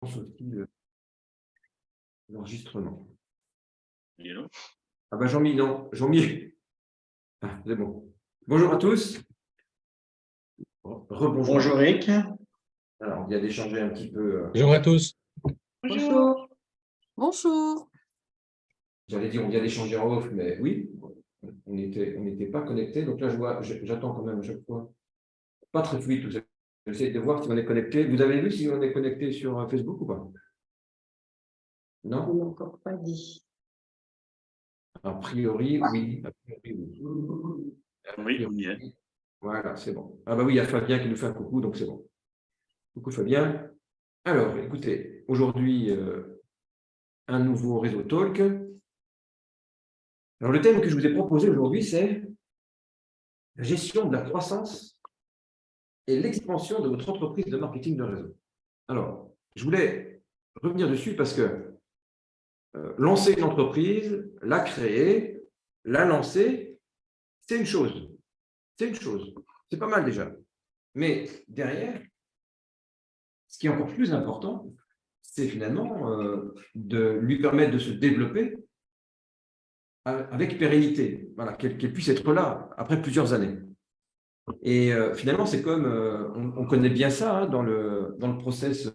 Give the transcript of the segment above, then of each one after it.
aussi l'enregistrement. Hello. Ah ben Jean-Mi, non, Jean-Mi. Ah, c'est bon. Bonjour à tous. Rebonjour. Bonjour Eric. Alors, on vient d'échanger un petit peu. Bonjour à tous. Bonjour. Bonjour. J'allais dire, on vient d'échanger en off, mais oui, on n'était pas connectés. Donc là, j'attends quand même à chaque fois. Pas très fluide tout ça. J'essaie de voir si on est connecté. Vous avez vu si on est connecté sur Facebook ou pas? Non? On n'a encore pas dit. A priori, oui. A priori, oui. Oui, on y est. Voilà, c'est bon. Ah bah oui, il y a Fabien qui nous fait un coucou, donc c'est bon. Coucou Fabien. Alors, écoutez, aujourd'hui, un nouveau réseau talk. Alors, le thème que je vous ai proposé aujourd'hui, c'est la gestion de la croissance et l'expansion de votre entreprise de marketing de réseau. Alors, je voulais revenir dessus parce que lancer une entreprise, la créer, la lancer, c'est une chose. C'est une chose. C'est pas mal déjà. Mais derrière, ce qui est encore plus important, c'est finalement de lui permettre de se développer avec pérennité, voilà, qu'elle puisse être là après plusieurs années. Et finalement, c'est comme, on connaît bien ça hein, dans le process,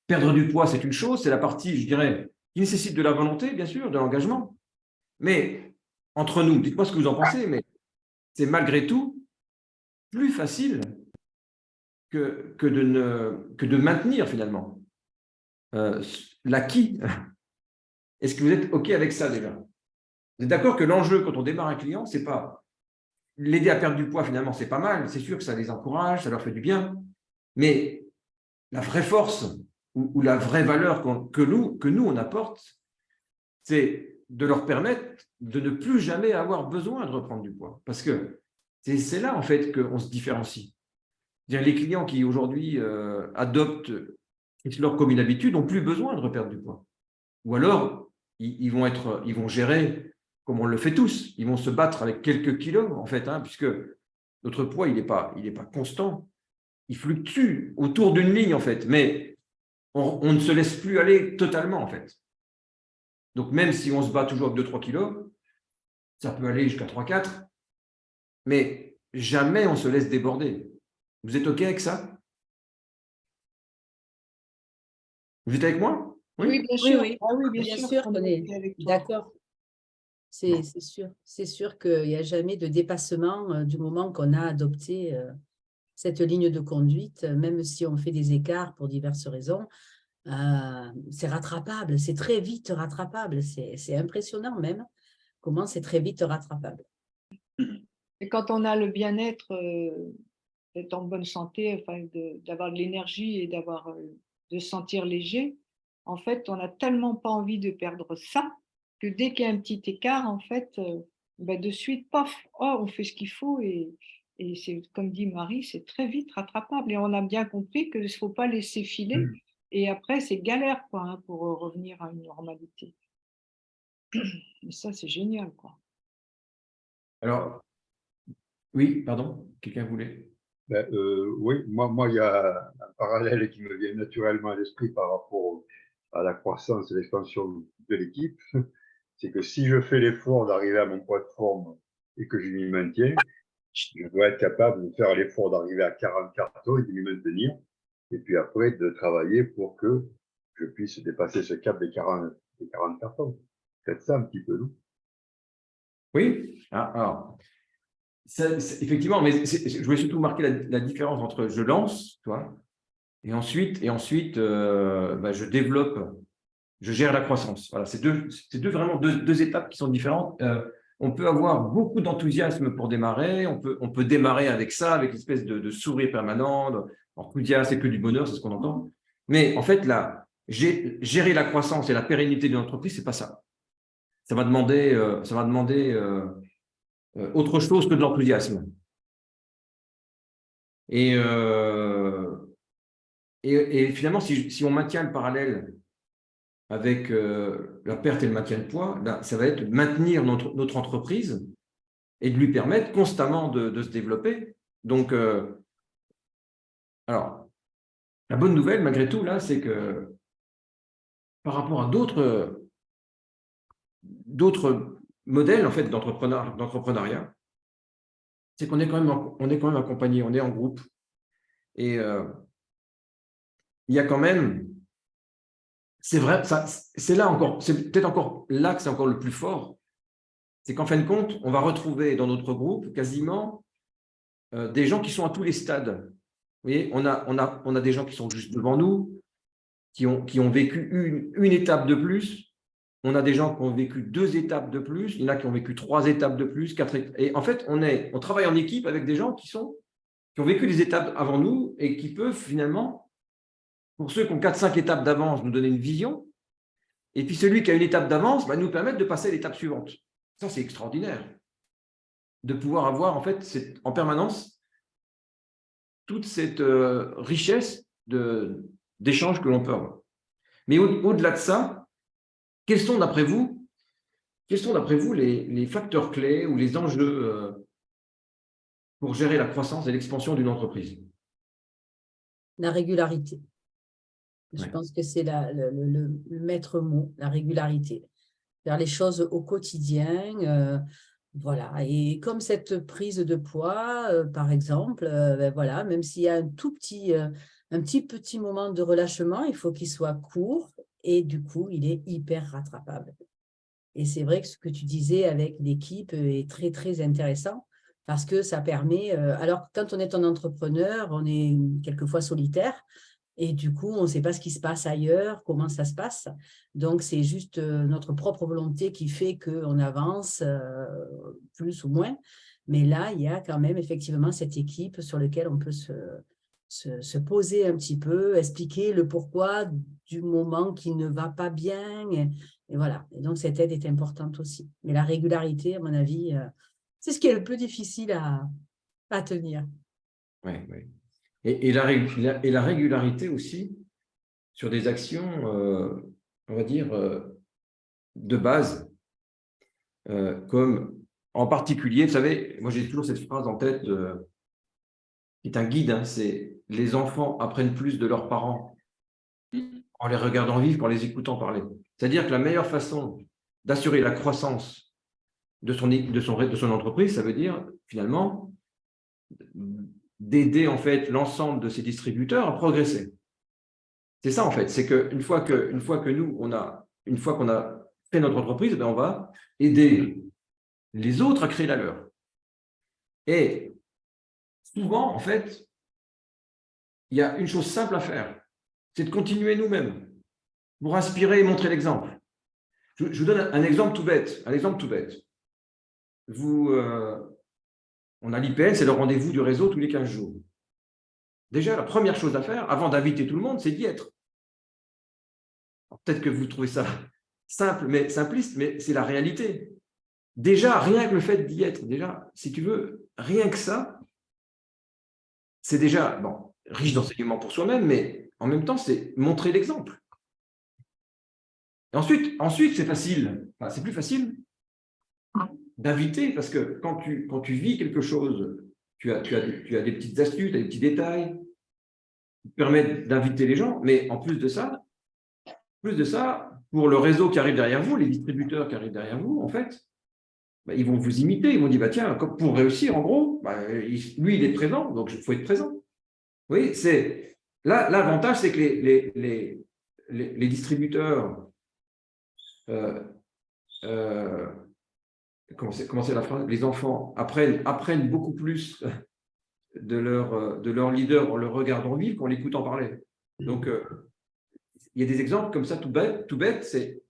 perdre du poids, c'est une chose, c'est la partie, je dirais, qui nécessite de la volonté, bien sûr, de l'engagement. Mais entre nous, dites-moi ce que vous en pensez, mais c'est malgré tout plus facile que de maintenir finalement l'acquis. Est-ce que vous êtes OK avec ça déjà? Vous êtes d'accord que l'enjeu quand on démarre un client, c'est pas l'aider à perdre du poids, finalement, c'est pas mal, c'est sûr que ça les encourage, ça leur fait du bien, mais la vraie force ou la vraie valeur que nous, on apporte, c'est de leur permettre de ne plus jamais avoir besoin de reprendre du poids. Parce que c'est là, en fait, qu'on se différencie. Les clients qui, aujourd'hui, adoptent leur comme une habitude n'ont plus besoin de reperdre du poids. Ou alors, ils vont gérer comme on le fait tous. Ils vont se battre avec quelques kilos, en fait, hein, puisque notre poids, il n'est pas constant. Il fluctue autour d'une ligne, en fait, mais on ne se laisse plus aller totalement, en fait. Donc, même si on se bat toujours avec 2-3 kilos, ça peut aller jusqu'à 3-4, mais jamais on se laisse déborder. Vous êtes OK avec ça? Vous êtes avec moi? Oui, bien sûr. Oui. Ah oui, Bien sûr qu'on est d'accord. C'est sûr. C'est sûr qu'il n'y a jamais de dépassement du moment qu'on a adopté cette ligne de conduite, même si on fait des écarts pour diverses raisons. C'est rattrapable, c'est très vite rattrapable. C'est impressionnant même comment c'est très vite rattrapable. Et quand on a le bien-être d'être en bonne santé, enfin, d'avoir de l'énergie et de se sentir léger, en fait, on n'a tellement pas envie de perdre ça que dès qu'il y a un petit écart, en fait, de suite, paf, oh, on fait ce qu'il faut et c'est comme dit Marie, c'est très vite rattrapable. Et on a bien compris qu'il ne faut pas laisser filer. Et après, c'est galère quoi, hein, pour revenir à une normalité. Et ça, c'est génial, quoi. Alors, oui, pardon, quelqu'un voulait? Oui, moi, il y a un parallèle qui me vient naturellement à l'esprit par rapport à la croissance et l'expansion de l'équipe. C'est que si je fais l'effort d'arriver à mon poids de forme et que je m'y maintiens, je dois être capable de faire l'effort d'arriver à 40 cartons et de m'y maintenir. Et puis après, de travailler pour que je puisse dépasser ce cap des 40 cartons. Faites ça un petit peu, non? Oui, alors, effectivement, mais je voulais surtout marquer la différence entre je lance, toi, et ensuite je développe, je gère la croissance. Voilà, c'est vraiment deux étapes qui sont différentes. On peut avoir beaucoup d'enthousiasme pour démarrer, on peut démarrer avec ça, avec une espèce de sourire permanent, enthousiasme, c'est que du bonheur, c'est ce qu'on entend. Mais en fait, là, gérer la croissance et la pérennité d'une entreprise, c'est pas ça. Ça va demander autre chose que de l'enthousiasme. Et finalement, si on maintient le parallèle avec la perte et le maintien de poids, là, ça va être maintenir notre entreprise et de lui permettre constamment de se développer. Donc, alors, la bonne nouvelle, malgré tout, là, c'est que par rapport à d'autres modèles en fait, d'entrepreneuriat, c'est qu'on est quand même accompagné, on est en groupe. Et il y a quand même, c'est vrai, c'est là encore, c'est peut-être encore là que c'est encore le plus fort, c'est qu'en fin de compte, on va retrouver dans notre groupe quasiment des gens qui sont à tous les stades. Vous voyez, on a des gens qui sont juste devant nous, qui ont vécu une étape de plus. On a des gens qui ont vécu 2 étapes de plus. Il y en a qui ont vécu 3 étapes de plus, 4 étapes. Et en fait, on travaille en équipe avec des gens qui ont vécu des étapes avant nous et qui peuvent finalement, pour ceux qui ont 4-5 étapes d'avance, nous donner une vision. Et puis celui qui a une étape d'avance va nous permettre de passer à l'étape suivante. Ça, c'est extraordinaire. De pouvoir avoir en fait en permanence toute cette richesse d'échanges que l'on peut avoir. Mais au-delà de ça, quels sont d'après vous les facteurs clés ou les enjeux pour gérer la croissance et l'expansion d'une entreprise? La régularité. Je Ouais. pense que c'est le maître mot, la régularité. Faire les choses au quotidien. Voilà. Et comme cette prise de poids, par exemple, ben voilà, même s'il y a un petit moment de relâchement, il faut qu'il soit court et du coup, il est hyper rattrapable. Et c'est vrai que ce que tu disais avec l'équipe est très, très intéressant parce que ça permet… alors, quand on est un entrepreneur, on est quelquefois solitaire et du coup, on ne sait pas ce qui se passe ailleurs, comment ça se passe. Donc, c'est juste notre propre volonté qui fait qu'on avance plus ou moins. Mais là, il y a quand même effectivement cette équipe sur laquelle on peut se poser un petit peu, expliquer le pourquoi du moment qui ne va pas bien. Et voilà. Et donc, cette aide est importante aussi. Mais la régularité, à mon avis, c'est ce qui est le plus difficile à tenir. Oui, oui. Et la régularité aussi sur des actions, on va dire, de base, comme en particulier, vous savez, moi j'ai toujours cette phrase en tête qui est un guide, hein, c'est « les enfants apprennent plus de leurs parents en les regardant vivre qu'en les écoutant parler ». C'est-à-dire que la meilleure façon d'assurer la croissance de son entreprise, ça veut dire finalement d'aider en fait l'ensemble de ses distributeurs à progresser. C'est ça en fait, c'est qu'une fois qu'on a fait notre entreprise, ben, on va aider les autres à créer la leur. Et souvent, en fait, il y a une chose simple à faire, c'est de continuer nous-mêmes pour inspirer et montrer l'exemple. Je vous donne un exemple tout bête. On a l'IPN, c'est le rendez-vous du réseau tous les 15 jours. Déjà, la première chose à faire, avant d'inviter tout le monde, c'est d'y être. Peut-être que vous trouvez ça simpliste, mais c'est la réalité. Déjà, rien que le fait d'y être, déjà, si tu veux, rien que ça, c'est déjà riche d'enseignements pour soi-même, mais en même temps, c'est montrer l'exemple. Et ensuite c'est facile, c'est plus facile d'inviter, parce que quand tu vis quelque chose, tu as des petites astuces, tu as des petits détails qui te permettent d'inviter les gens, mais en plus de ça, pour le réseau qui arrive derrière vous, les distributeurs qui arrivent derrière vous, en fait, ils vont vous imiter, ils vont dire, tiens, pour réussir, en gros, lui, il est présent, donc il faut être présent. Oui, c'est là, l'avantage, c'est que les distributeurs, comment c'est la phrase, les enfants apprennent beaucoup plus de leur leader en le regardant vivre qu'en l'écoutant parler. Donc, il y a des exemples comme ça, tout bête, c'est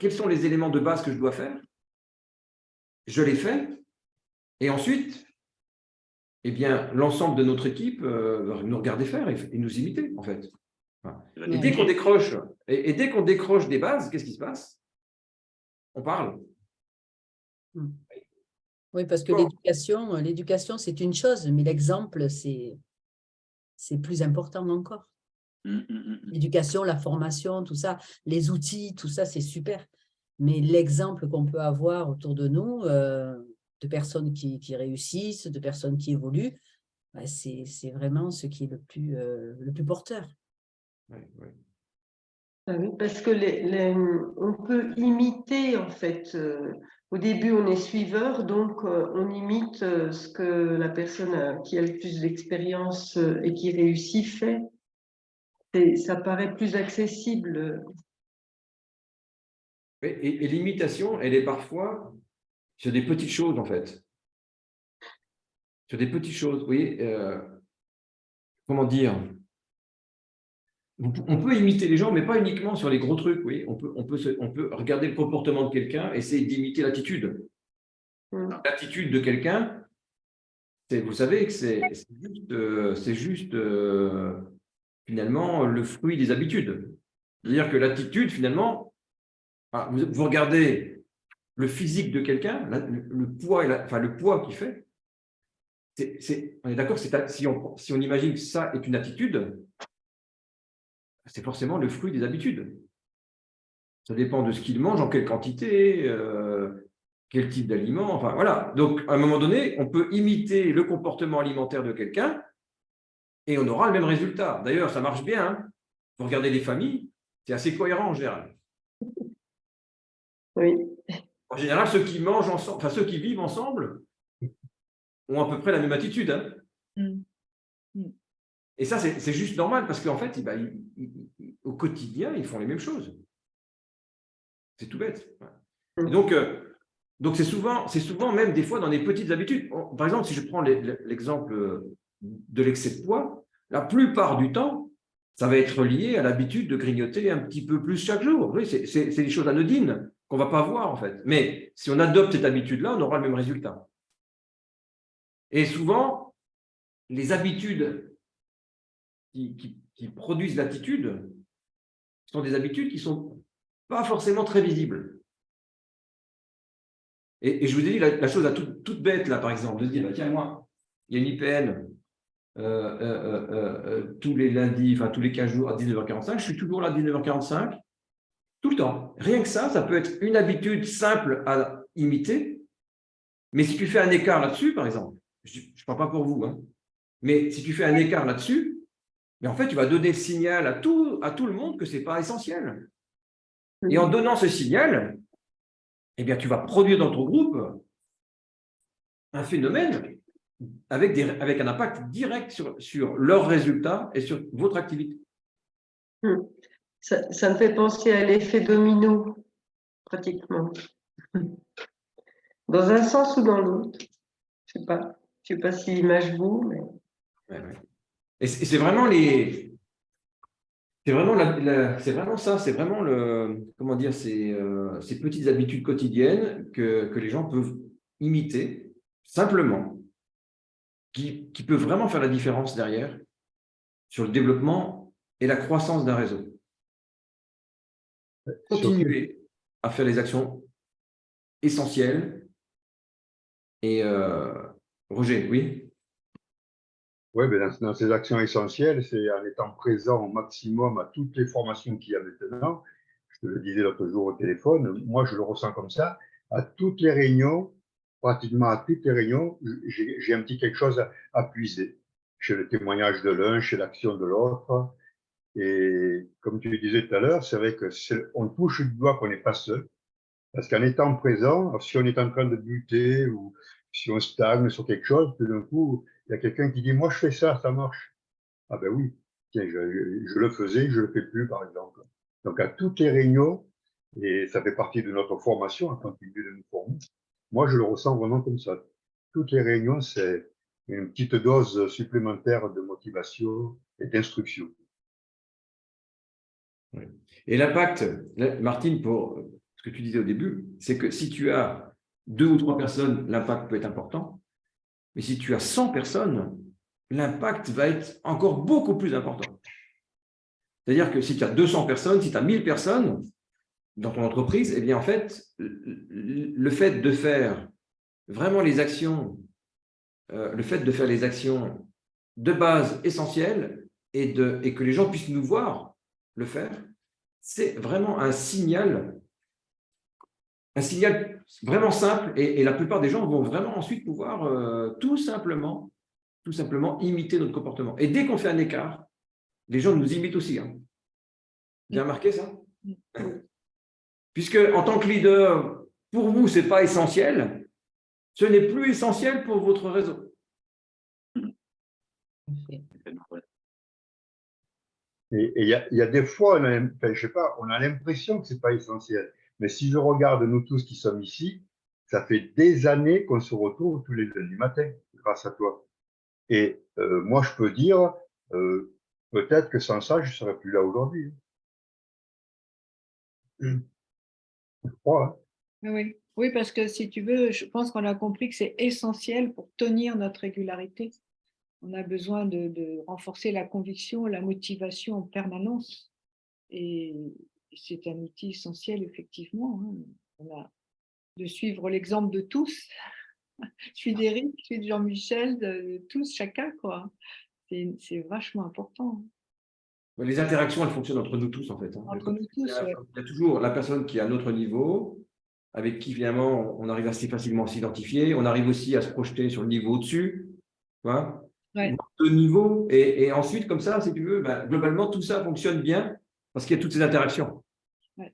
quels sont les éléments de base que je dois faire? Je les fais, et ensuite, eh bien, l'ensemble de notre équipe nous regarder faire et nous imiter, en fait. Et dès qu'on décroche des bases, qu'est-ce qui se passe? On parle. Oui, parce que l'éducation, c'est une chose, mais l'exemple, c'est plus important encore. L'éducation, la formation, tout ça, les outils, tout ça, c'est super. Mais l'exemple qu'on peut avoir autour de nous, de personnes qui réussissent, de personnes qui évoluent, c'est vraiment ce qui est le plus porteur. Oui, oui. Ah oui, parce que on peut imiter, en fait. Au début, on est suiveur, donc on imite ce que la personne qui a le plus d'expérience et qui réussit fait. Et ça paraît plus accessible. Et l'imitation, elle est parfois sur des petites choses, en fait. Sur des petites choses, vous voyez, comment dire? On peut imiter les gens, mais pas uniquement sur les gros trucs, oui. On peut regarder le comportement de quelqu'un, essayer d'imiter l'attitude. L'attitude de quelqu'un, vous savez que c'est juste finalement le fruit des habitudes. C'est-à-dire que l'attitude, finalement, vous regardez le physique de quelqu'un, le poids, le poids qu'il fait, on est d'accord, si on imagine que ça est une attitude, c'est forcément le fruit des habitudes. Ça dépend de ce qu'il mange, en quelle quantité, quel type d'aliment, enfin voilà. Donc, à un moment donné, on peut imiter le comportement alimentaire de quelqu'un et on aura le même résultat. D'ailleurs, ça marche bien. Hein. Vous regardez les familles, c'est assez cohérent en général. Oui. En général, ceux qui mangent ensemble, enfin ceux qui vivent ensemble, ont à peu près la même attitude. Hein. Et ça, c'est juste normal parce qu'en fait, au quotidien, ils font les mêmes choses. C'est tout bête. Et donc c'est souvent même des fois dans des petites habitudes. Par exemple, si je prends l'exemple de l'excès de poids, la plupart du temps, ça va être lié à l'habitude de grignoter un petit peu plus chaque jour. Oui, c'est des choses anodines qu'on ne va pas voir en fait. Mais si on adopte cette habitude-là, on aura le même résultat. Et souvent, les habitudes qui produisent l'attitude sont des habitudes qui ne sont pas forcément très visibles. Et je vous ai dit la chose toute bête, là, par exemple, de se dire, tiens, moi, il y a une IPN tous les lundis, enfin tous les 15 jours à 19h45, je suis toujours là à 19h45, tout le temps. Rien que ça peut être une habitude simple à imiter, mais si tu fais un écart là-dessus, par exemple, je ne parle pas pour vous, hein, mais si tu fais un écart là-dessus, mais en fait, tu vas donner le signal à tout le monde que ce n'est pas essentiel. Et en donnant ce signal, eh bien, tu vas produire dans ton groupe un phénomène avec un impact direct sur leurs résultats et sur votre activité. Ça me fait penser à l'effet domino, pratiquement. Dans un sens ou dans l'autre. Je ne sais pas si l'image vaut, mais… Ouais. Et c'est vraiment c'est vraiment ça, c'est vraiment comment dire, ces petites habitudes quotidiennes que les gens peuvent imiter simplement, qui peuvent vraiment faire la différence derrière sur le développement et la croissance d'un réseau. Continuer à faire les actions essentielles. Et Roger, oui? Oui, mais dans ces actions essentielles, c'est en étant présent au maximum à toutes les formations qu'il y a maintenant. Je te le disais l'autre jour au téléphone, moi je le ressens comme ça. À toutes les réunions, pratiquement à toutes les réunions, j'ai un petit quelque chose à puiser. Chez le témoignage de l'un, chez l'action de l'autre. Et comme tu le disais tout à l'heure, c'est vrai qu'on touche du doigt qu'on n'est pas seul. Parce qu'en étant présent, si on est en train de buter ou si on stagne sur quelque chose, tout d'un coup, il y a quelqu'un qui dit « moi je fais ça, ça marche ». Ah ben oui, tiens, je le faisais, je le fais plus par exemple. Donc à toutes les réunions, et ça fait partie de notre formation, en continu de nous former, moi je le ressens vraiment comme ça. Toutes les réunions, c'est une petite dose supplémentaire de motivation et d'instruction. Oui. Et l'impact, Martine, pour ce que tu disais au début, c'est que si tu as 2 ou 3 personnes, l'impact peut être important. Mais si tu as 100 personnes, l'impact va être encore beaucoup plus important. C'est-à-dire que si tu as 200 personnes, si tu as 1000 personnes dans ton entreprise, eh bien en fait, le fait de faire vraiment les actions, de base essentielles et que les gens puissent nous voir le faire, c'est vraiment un signal vraiment simple et la plupart des gens vont vraiment ensuite pouvoir tout simplement imiter notre comportement. Et dès qu'on fait un écart, les gens nous imitent aussi. Hein. Vous avez remarqué ça? Mm. Puisque en tant que leader, pour vous, ce n'est pas essentiel, ce n'est plus essentiel pour votre réseau. Et il y a des fois, je sais pas, on a l'impression que c'est pas essentiel. Mais si je regarde nous tous qui sommes ici, ça fait des années qu'on se retrouve tous les lundis matin, grâce à toi. Et moi, je peux dire, peut-être que sans ça, je ne serais plus là aujourd'hui. Je crois. Hein. Oui. Oui, parce que si tu veux, je pense qu'on a compris que c'est essentiel pour tenir notre régularité. On a besoin de renforcer la conviction, la motivation en permanence. Et c'est un outil essentiel, effectivement. Hein. On a de suivre l'exemple de tous. Je suis d'Éric, je suis de Jean-Michel, de tous, chacun, quoi. C'est vachement important. Les interactions, elles fonctionnent entre nous tous, en fait. Entre nous tous, ouais. Il y a toujours la personne qui est à notre niveau, avec qui, finalement, on arrive assez facilement à s'identifier. On arrive aussi à se projeter sur le niveau au-dessus. Hein, Ouais. de niveau. Et ensuite, comme ça, si tu veux, globalement, tout ça fonctionne bien parce qu'il y a toutes ces interactions. Ouais.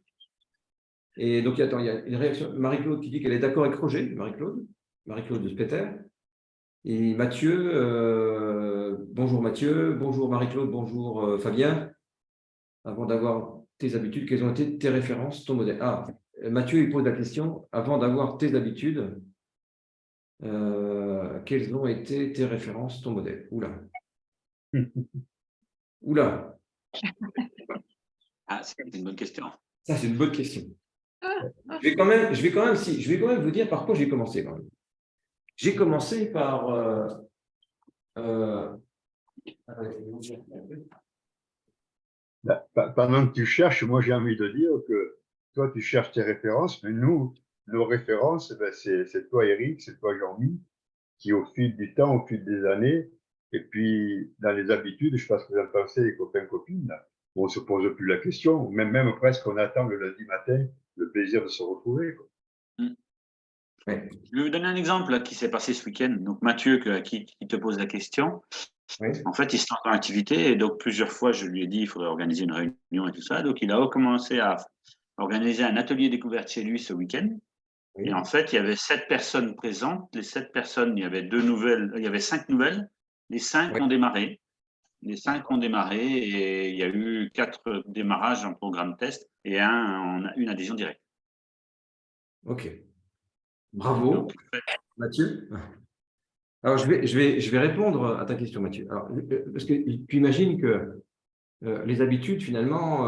Et donc, attends, il y a une réaction. Marie-Claude qui dit qu'elle est d'accord avec Roger, Marie-Claude de Speter. Et Mathieu, bonjour Mathieu, bonjour Marie-Claude, bonjour Fabien. Avant d'avoir tes habitudes, quelles ont été tes références, ton modèle? Ah, Mathieu, il pose la question, avant d'avoir tes habitudes, quelles ont été tes références, ton modèle? Oula. Oula. Ah, c'est une bonne question. Ça, c'est une bonne question. Je vais quand même vous dire par quoi j'ai commencé. Quand même. J'ai commencé par pendant que tu cherches, moi j'ai envie de dire que toi tu cherches tes références, mais nous, nos références, c'est toi Eric, c'est toi Jean-Mi, qui au fil du temps, au fil des années, et puis dans les habitudes, je sais pas ce que vous en pensez les copains, copines, là, où on se pose plus la question, même presque on attend le lundi matin le plaisir de se retrouver. Quoi. Ouais. Je vais vous donner un exemple là, qui s'est passé ce week-end. Donc Mathieu, qui te pose la question, Ouais. en fait, il se lance dans l'activité et donc plusieurs fois, je lui ai dit il faudrait organiser une réunion et tout ça. Donc il a commencé à organiser un atelier découverte chez lui ce week-end. Oui. Et en fait, il y avait 7 personnes présentes. Les 7 personnes, il y avait 5 nouvelles. Les 5 Ouais. ont démarré. Les 5 ont démarré et il y a eu 4 démarrages en programme test et une adhésion directe. Ok. Bravo, Donc, Mathieu. Alors, je vais répondre à ta question, Mathieu. Alors, parce que tu imagines que les habitudes, finalement,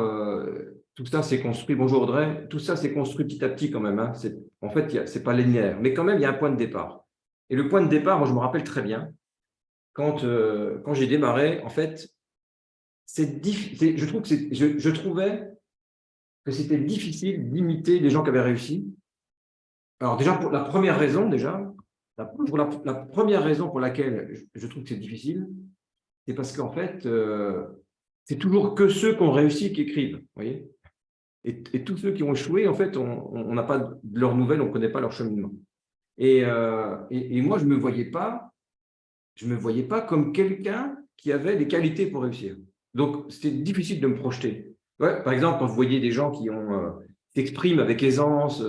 tout ça s'est construit. Bonjour Audrey, tout ça s'est construit petit à petit quand même. Hein. En fait, c'est pas linéaire, mais quand même, il y a un point de départ. Et le point de départ, moi, je me rappelle très bien, quand j'ai démarré, en fait, je trouvais que c'était difficile d'imiter les gens qui avaient réussi. Alors déjà, pour la première raison, la première raison pour laquelle je trouve que c'est difficile, c'est parce qu'en fait, c'est toujours que ceux qui ont réussi qui écrivent, vous voyez. Et tous ceux qui ont échoué, en fait, on n'a pas de leurs nouvelles, on ne connaît pas leur cheminement. Et moi, je ne me voyais pas comme quelqu'un qui avait des qualités pour réussir. Donc, c'était difficile de me projeter. Ouais, par exemple, quand vous voyez des gens qui s'expriment avec aisance,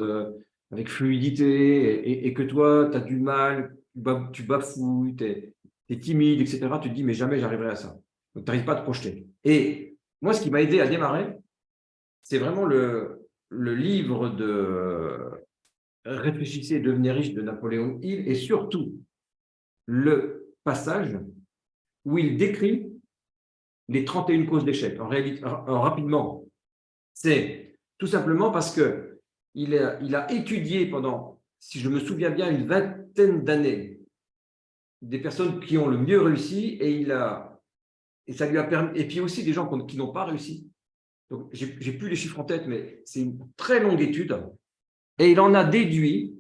avec fluidité, et que toi, tu as du mal, tu bafouilles, tu es timide, etc., tu te dis, mais jamais j'arriverai à ça. Donc, tu n'arrives pas à te projeter. Et moi, ce qui m'a aidé à démarrer, c'est vraiment le livre de Réfléchissez et devenez riche de Napoléon Hill, et surtout le passage où il décrit les 31 causes d'échec. En réalité, rapidement, c'est tout simplement parce qu'il a étudié pendant, si je me souviens bien, une vingtaine d'années des personnes qui ont le mieux réussi, et ça lui a permis, et puis aussi des gens qui n'ont pas réussi. Donc, j'ai plus les chiffres en tête, mais c'est une très longue étude, et il en a déduit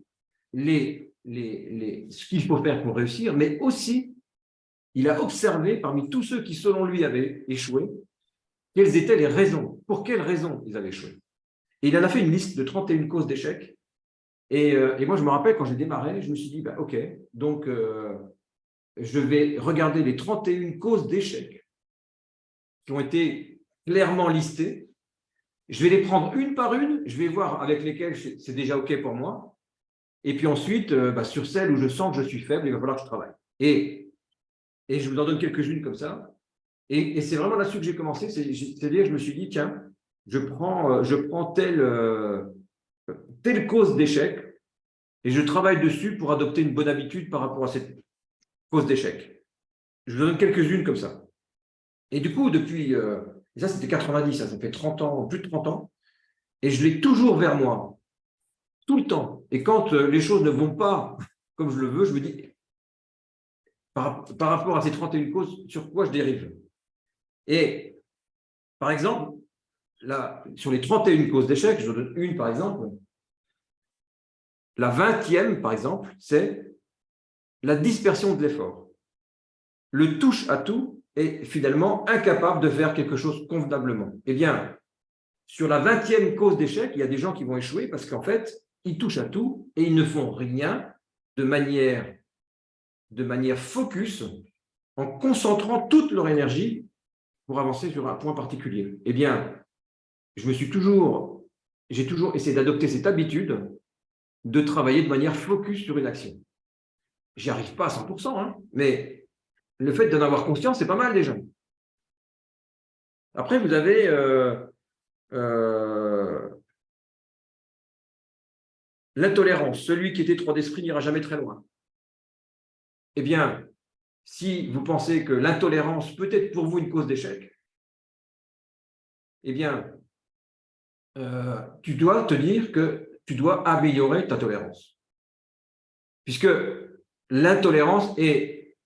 ce qu'il faut faire pour réussir, mais aussi il a observé parmi tous ceux qui, selon lui, avaient échoué, quelles étaient les raisons, pour quelles raisons ils avaient échoué. Et il en a fait une liste de 31 causes d'échec. Et moi, je me rappelle, quand j'ai démarré, je me suis dit, OK, donc je vais regarder les 31 causes d'échec qui ont été clairement listées. je vais les prendre une par une, je vais voir avec lesquelles c'est déjà OK pour moi. Et puis ensuite, sur celles où je sens que je suis faible, il va falloir que je travaille. Et je vous en donne quelques-unes comme ça. Et c'est vraiment là-dessus que j'ai commencé. C'est-à-dire que je me suis dit, tiens, je prends telle cause d'échec et je travaille dessus pour adopter une bonne habitude par rapport à cette cause d'échec. Je vous donne quelques-unes comme ça. Et du coup, depuis, et ça c'était 90, ça fait 30 ans, plus de 30 ans, et je l'ai toujours vers moi, tout le temps. Et quand les choses ne vont pas comme je le veux, je me dis, par rapport à ces 31 causes, sur quoi je dérive? Et par exemple, là, sur les 31 causes d'échec, je vous donne une par exemple. La 20e, par exemple, c'est la dispersion de l'effort. Le touche à tout est finalement incapable de faire quelque chose convenablement. Eh bien, sur la 20e cause d'échec, il y a des gens qui vont échouer parce qu'en fait, ils touchent à tout et ils ne font rien de manière focus, en concentrant toute leur énergie pour avancer sur un point particulier. Eh bien, j'ai toujours essayé d'adopter cette habitude de travailler de manière focus sur une action. J'y arrive pas à 100%, hein, mais le fait d'en avoir conscience, c'est pas mal déjà. Après, vous avez l'intolérance. Celui qui est étroit d'esprit n'ira jamais très loin. Eh bien, si vous pensez que l'intolérance peut être pour vous une cause d'échec, eh bien, tu dois te dire que tu dois améliorer ta tolérance. Puisque l'intolérance est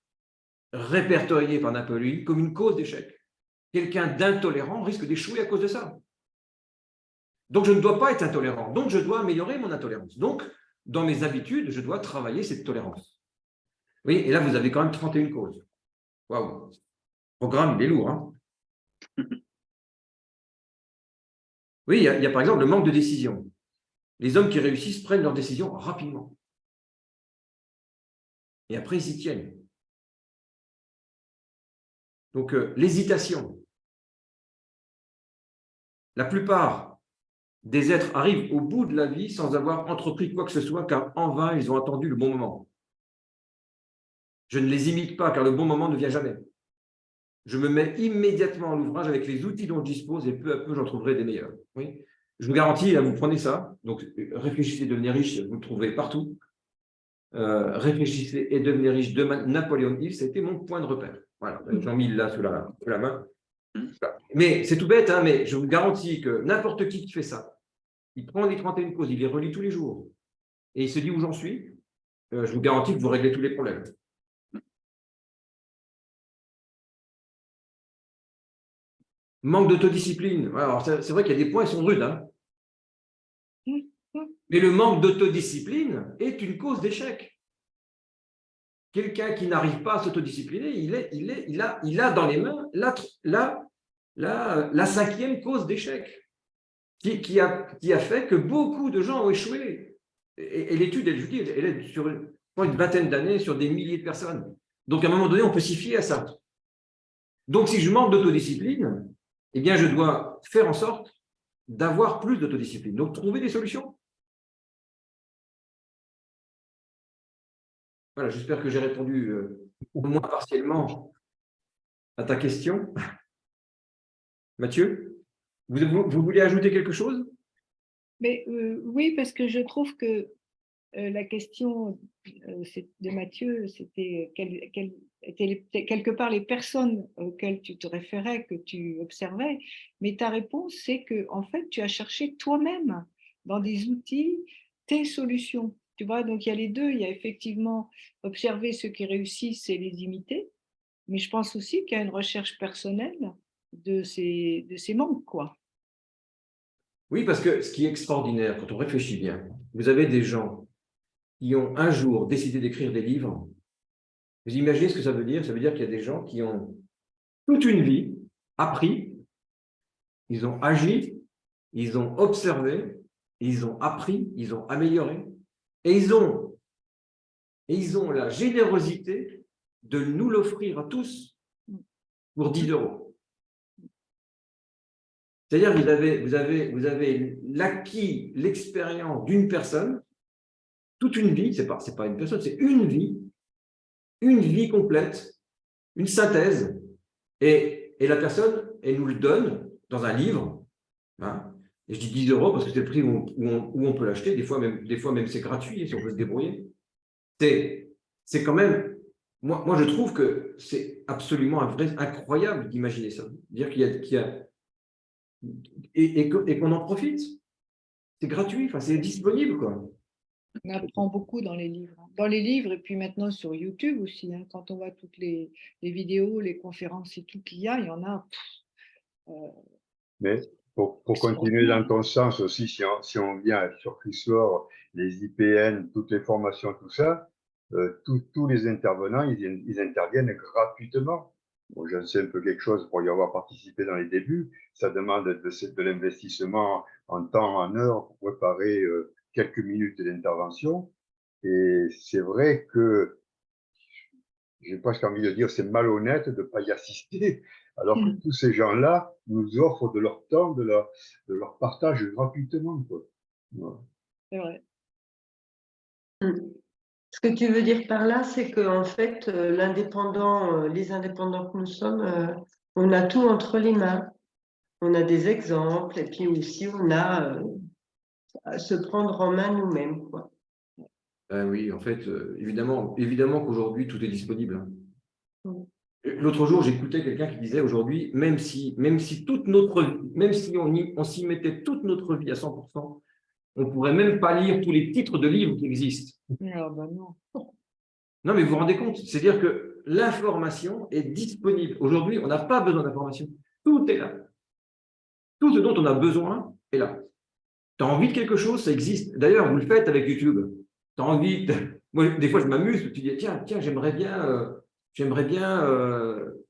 répertoriée par Napoléon comme une cause d'échec. Quelqu'un d'intolérant risque d'échouer à cause de ça. Donc, je ne dois pas être intolérant. Donc, je dois améliorer mon intolérance. Donc, dans mes habitudes, je dois travailler cette tolérance. Oui, et là, vous avez quand même 31 causes. Waouh! Le programme, il est lourd. Hein. Oui, il y a par exemple le manque de décision. Les hommes qui réussissent prennent leurs décisions rapidement. Et après, ils s'y tiennent. Donc, l'hésitation. La plupart des êtres arrivent au bout de la vie sans avoir entrepris quoi que ce soit, car en vain, ils ont attendu le bon moment. Je ne les imite pas, car le bon moment ne vient jamais. Je me mets immédiatement à l'ouvrage avec les outils dont je dispose et peu à peu, j'en trouverai des meilleurs. Oui. Je vous garantis, là, vous prenez ça, donc réfléchissez, devenez riche, vous le trouverez partout. Réfléchissez et devenez riche de Napoléon Hill, c'était mon point de repère. Voilà, j'en mis là sous la main. Mais c'est tout bête, hein, mais je vous garantis que n'importe qui fait ça, il prend les 31 causes, il les relit tous les jours et il se dit où j'en suis, je vous garantis que vous réglez tous les problèmes. Manque d'autodiscipline. Alors, c'est vrai qu'il y a des points qui sont rudes, hein. Mais le manque d'autodiscipline est une cause d'échec. Quelqu'un qui n'arrive pas à s'autodiscipliner, il a dans les mains la 5e cause d'échec qui a fait que beaucoup de gens ont échoué. Et l'étude, je vous dis, elle est sur une vingtaine d'années, sur des milliers de personnes. Donc, à un moment donné, on peut s'y fier à ça. Donc, si je manque d'autodiscipline, eh bien, je dois faire en sorte d'avoir plus d'autodiscipline. Donc, trouver des solutions. Voilà, j'espère que j'ai répondu au moins partiellement à ta question. Mathieu, vous voulez ajouter quelque chose? Mais oui, parce que je trouve que la question de Mathieu, c'était quelles étaient quelque part les personnes auxquelles tu te référais, que tu observais, mais ta réponse, c'est que en fait, tu as cherché toi-même dans des outils tes solutions. Tu vois, donc il y a les deux. Il y a effectivement observer ceux qui réussissent et les imiter, mais je pense aussi qu'il y a une recherche personnelle de ces manques, quoi. Oui, parce que ce qui est extraordinaire, quand on réfléchit bien, vous avez des gens qui ont un jour décidé d'écrire des livres. Vous imaginez ce que ça veut dire? Ça veut dire qu'il y a des gens qui ont toute une vie appris, ils ont agi, ils ont observé, ils ont appris, ils ont amélioré, et ils ont la générosité de nous l'offrir à tous pour 10 €. C'est-à-dire que vous avez l'acquis, l'expérience d'une personne, toute une vie, c'est pas une personne, c'est une vie complète, une synthèse, et la personne, elle nous le donne dans un livre, hein, et je dis 10 € parce que c'est le prix où on peut l'acheter, des fois même c'est gratuit, si on peut se débrouiller. C'est quand même, moi je trouve que c'est absolument incroyable d'imaginer ça, dire qu'il y a et qu'on en profite. C'est gratuit, enfin, c'est disponible, quoi. On apprend beaucoup dans les livres. Dans les livres et puis maintenant sur YouTube aussi, hein, quand on voit toutes les vidéos, les conférences et tout qu'il y a, il y en a. Mais pour continuer dans ton sens aussi, si on vient sur Chryslore, les IPN, toutes les formations, tout ça, tous les intervenants, ils interviennent gratuitement. Bon, j'en sais un peu quelque chose pour y avoir participé dans les débuts. Ça demande de l'investissement en temps, en heure pour préparer quelques minutes d'intervention. Et c'est vrai que j'ai presque envie de dire c'est malhonnête de ne pas y assister, alors que tous ces gens-là nous offrent de leur temps, de leur partage gratuitement, quoi. Voilà. C'est vrai. Ce que tu veux dire par là, c'est qu'en fait, les indépendants que nous sommes, on a tout entre les mains. On a des exemples et puis aussi on a à se prendre en main nous-mêmes, quoi. Oui, en fait, évidemment qu'aujourd'hui, tout est disponible. Mm. L'autre jour, j'écoutais quelqu'un qui disait aujourd'hui, même si on s'y mettait toute notre vie à 100%, on ne pourrait même pas lire tous les titres de livres qui existent. Ah, bah non. Non, mais vous vous rendez compte, c'est-à-dire que l'information est disponible. Aujourd'hui, on n'a pas besoin d'information. Tout est là. Tout ce dont on a besoin est là. Tu as envie de quelque chose, ça existe. D'ailleurs, vous le faites avec YouTube. Tu as envie Moi, des fois, je m'amuse. Tu dis, tiens, j'aimerais bien, je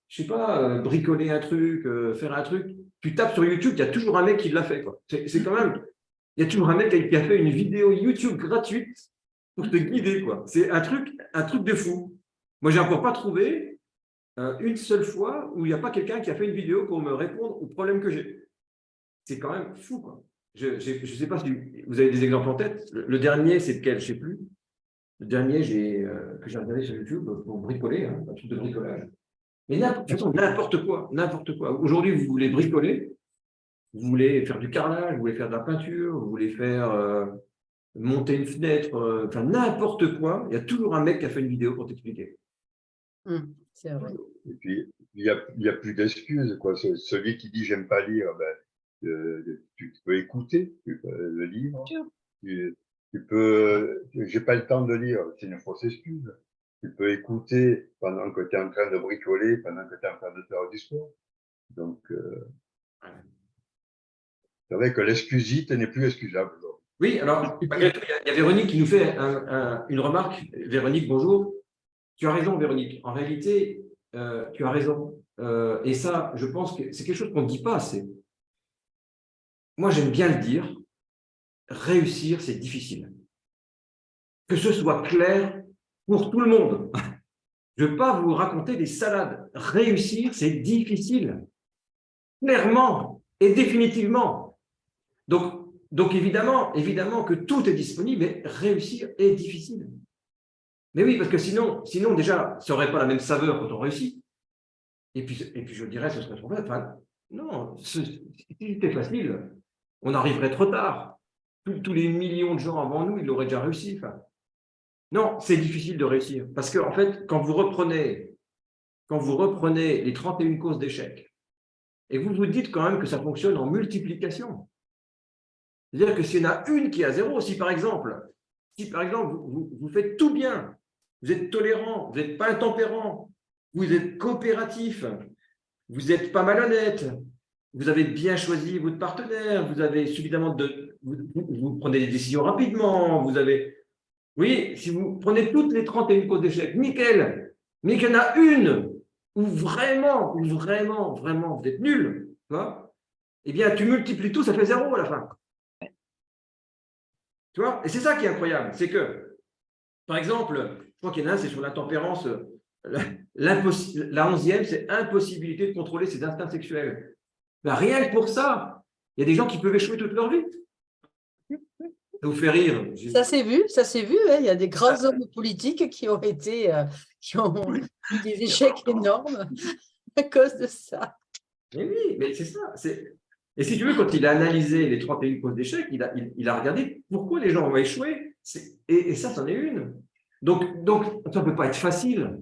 sais pas, bricoler un truc, faire un truc. Tu tapes sur YouTube, il y a toujours un mec qui l'a fait, quoi. C'est quand même, il y a toujours un mec qui a fait une vidéo YouTube gratuite pour te guider, quoi. C'est un truc de fou. Moi, j'ai encore pas trouvé une seule fois où il n'y a pas quelqu'un qui a fait une vidéo pour me répondre aux problèmes que j'ai. C'est quand même fou, quoi. Je ne sais pas si vous avez des exemples en tête. Le dernier, c'est lequel? Je ne sais plus. Le dernier que j'ai regardé sur YouTube pour bricoler, hein, un truc de bricolage. Mais n'importe quoi, n'importe quoi. Aujourd'hui, vous voulez bricoler, vous voulez faire du carrelage, vous voulez faire de la peinture, vous voulez faire monter une fenêtre, enfin n'importe quoi. Il y a toujours un mec qui a fait une vidéo pour t'expliquer. C'est vrai. Et puis, il y a plus d'excuses, quoi. Celui qui dit j'aime pas lire, tu peux écouter le livre. Tu peux, j'ai pas le temps de lire, c'est une fausse excuse. Tu peux écouter pendant que tu es en train de bricoler, pendant que tu es en train de faire du sport. Donc, c'est vrai que l'excusite n'est plus excusable. Oui, alors, malgré tout, il y a Véronique qui nous fait une remarque. Véronique, bonjour. Tu as raison, Véronique. En réalité, tu as raison. Et ça, je pense que c'est quelque chose qu'on ne dit pas assez. Moi, j'aime bien le dire. Réussir, c'est difficile. Que ce soit clair pour tout le monde. Je ne veux pas vous raconter des salades. Réussir, c'est difficile. Clairement et définitivement. Donc évidemment que tout est disponible, mais réussir est difficile. Mais oui, parce que sinon déjà, ça n'aurait pas la même saveur quand on réussit. Et puis je dirais, ce serait trop facile. Enfin, non, si c'était facile, on arriverait trop tard. Tous les millions de gens avant nous, ils l'auraient déjà réussi. Enfin, non, c'est difficile de réussir. Parce qu'en fait, quand vous reprenez les 31 causes d'échec, et vous vous dites quand même que ça fonctionne en multiplication. C'est-à-dire que s'il y en a une qui est à 0, si par exemple vous faites tout bien, vous êtes tolérant, vous n'êtes pas intempérant, vous êtes coopératif, vous n'êtes pas malhonnête, vous avez bien choisi votre partenaire, vous avez suffisamment vous prenez des décisions rapidement, oui, si vous prenez toutes les 31 causes d'échec, nickel, mais qu'il y en a une où vraiment, vous êtes nul, tu vois, eh bien, tu multiplies tout, ça fait 0 à la fin. Tu vois? Et c'est ça qui est incroyable, c'est que, par exemple, je crois qu'il y en a un, c'est sur l'intempérance, la 11e, c'est impossibilité de contrôler ses instincts sexuels. Ben, rien que pour ça, Il y a des gens qui peuvent échouer toute leur vie. Ça vous fait rire. Ça s'est vu, hein. Il y a des grands hommes politiques qui ont eu des échecs énormes à cause de ça. Mais oui, mais c'est ça. Et si tu veux, quand il a analysé les 31 causes d'échec, il a regardé pourquoi les gens ont échoué. Et ça, c'en est une. Donc ça ne peut pas être facile.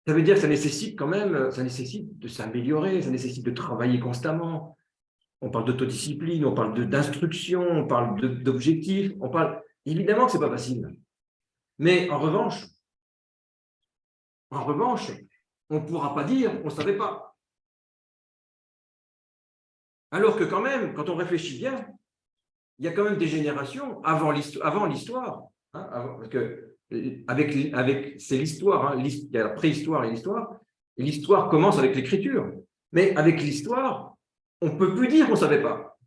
Ça veut dire que ça nécessite quand même, ça nécessite de s'améliorer, ça nécessite de travailler constamment. On parle d'autodiscipline, on parle d'instruction, on parle d'objectifs, on parle… Évidemment que ce n'est pas facile. Mais en revanche, on ne pourra pas dire qu'on ne savait pas. Alors que quand même, quand on réfléchit bien, il y a quand même des générations avant l'histoire. Hein, parce que c'est l'histoire, hein, il y a la préhistoire et l'histoire commence avec l'écriture. Mais avec l'histoire, on ne peut plus dire qu'on ne savait pas.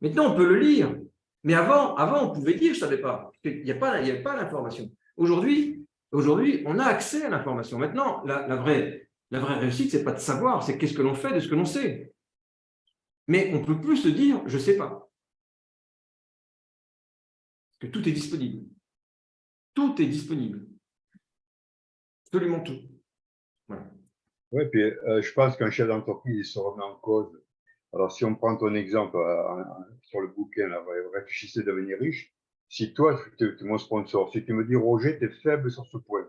Maintenant, on peut le lire. Mais avant on pouvait dire « je ne savais pas ». Il n'y avait pas l'information. Aujourd'hui, on a accès à l'information. Maintenant, la vraie réussite, ce n'est pas de savoir, c'est qu'est-ce que l'on fait de ce que l'on sait. Mais on ne peut plus se dire « je ne sais pas ». Parce que tout est disponible. Tout est disponible. Absolument tout. Voilà. Oui, puis je pense qu'un chef d'entreprise, il se remet en cause. Alors, si on prend ton exemple sur le bouquin, là, réfléchissez devenir riche, si toi, tu es mon sponsor, si tu me dis, Roger, tu es faible sur ce point,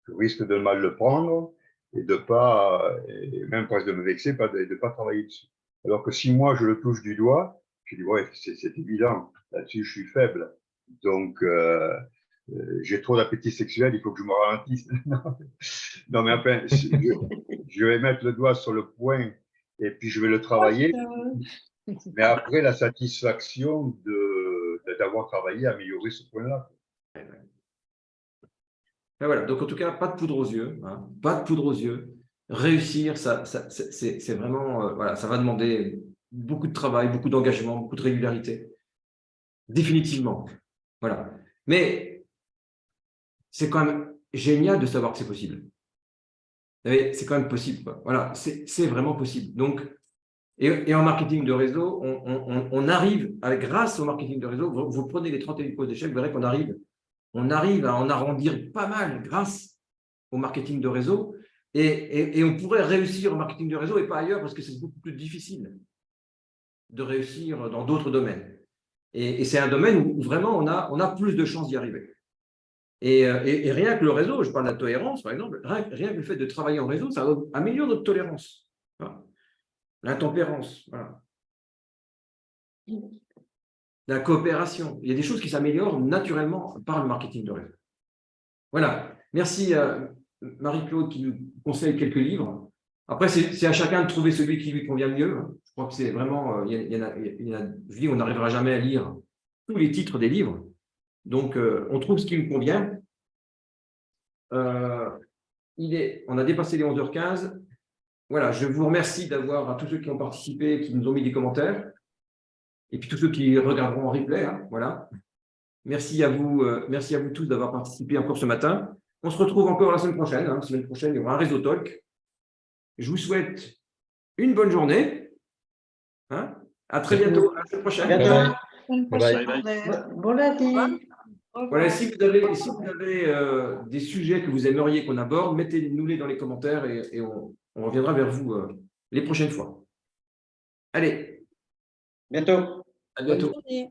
je risque de mal le prendre et de pas, et même presque de me vexer, de pas travailler dessus. Alors que si moi, je le touche du doigt, je dis, ouais, c'est évident, là-dessus, je suis faible. Donc, j'ai trop d'appétit sexuel, il faut que je me ralentisse. Non, mais enfin, je vais mettre le doigt sur le point et puis je vais le travailler. Mais après, la satisfaction d'avoir travaillé, amélioré ce point-là. Et voilà. Donc, en tout cas, pas de poudre aux yeux. Hein, pas de poudre aux yeux. Réussir, c'est vraiment… voilà, ça va demander beaucoup de travail, beaucoup d'engagement, beaucoup de régularité. Définitivement. Voilà. Mais c'est quand même génial de savoir que c'est possible. C'est quand même possible, quoi. Voilà, c'est vraiment possible. Donc, et en marketing de réseau, on arrive, grâce au marketing de réseau, vous prenez les 31 causes d'échec, vous verrez qu'on arrive à en arrondir pas mal grâce au marketing de réseau. Et on pourrait réussir au marketing de réseau et pas ailleurs parce que c'est beaucoup plus difficile de réussir dans d'autres domaines. Et c'est un domaine où vraiment on a plus de chances d'y arriver. Et rien que le réseau, je parle de la tolérance par exemple, rien que le fait de travailler en réseau, ça améliore notre tolérance. Voilà. L'intempérance, voilà. La coopération. Il y a des choses qui s'améliorent naturellement par le marketing de réseau. Voilà. Merci à Marie-Claude qui nous conseille quelques livres. Après, c'est à chacun de trouver celui qui lui convient mieux. Je crois que c'est vraiment… je dis, on n'arrivera jamais à lire tous les titres des livres. Donc, on trouve ce qui nous convient. On a dépassé les 11h15. Voilà, je vous remercie à tous ceux qui ont participé, qui nous ont mis des commentaires, et puis tous ceux qui regarderont en replay. Hein, voilà. Merci à vous tous d'avoir participé encore ce matin. On se retrouve encore la semaine prochaine. Hein. La semaine prochaine, il y aura un réseau talk. Je vous souhaite une bonne journée. Hein. À très bientôt. À la semaine prochaine. Bon lundi. Voilà, si vous avez des sujets que vous aimeriez qu'on aborde, mettez-nous-les dans les commentaires et on reviendra vers vous les prochaines fois. Allez. Bientôt. À bientôt. Bonne journée.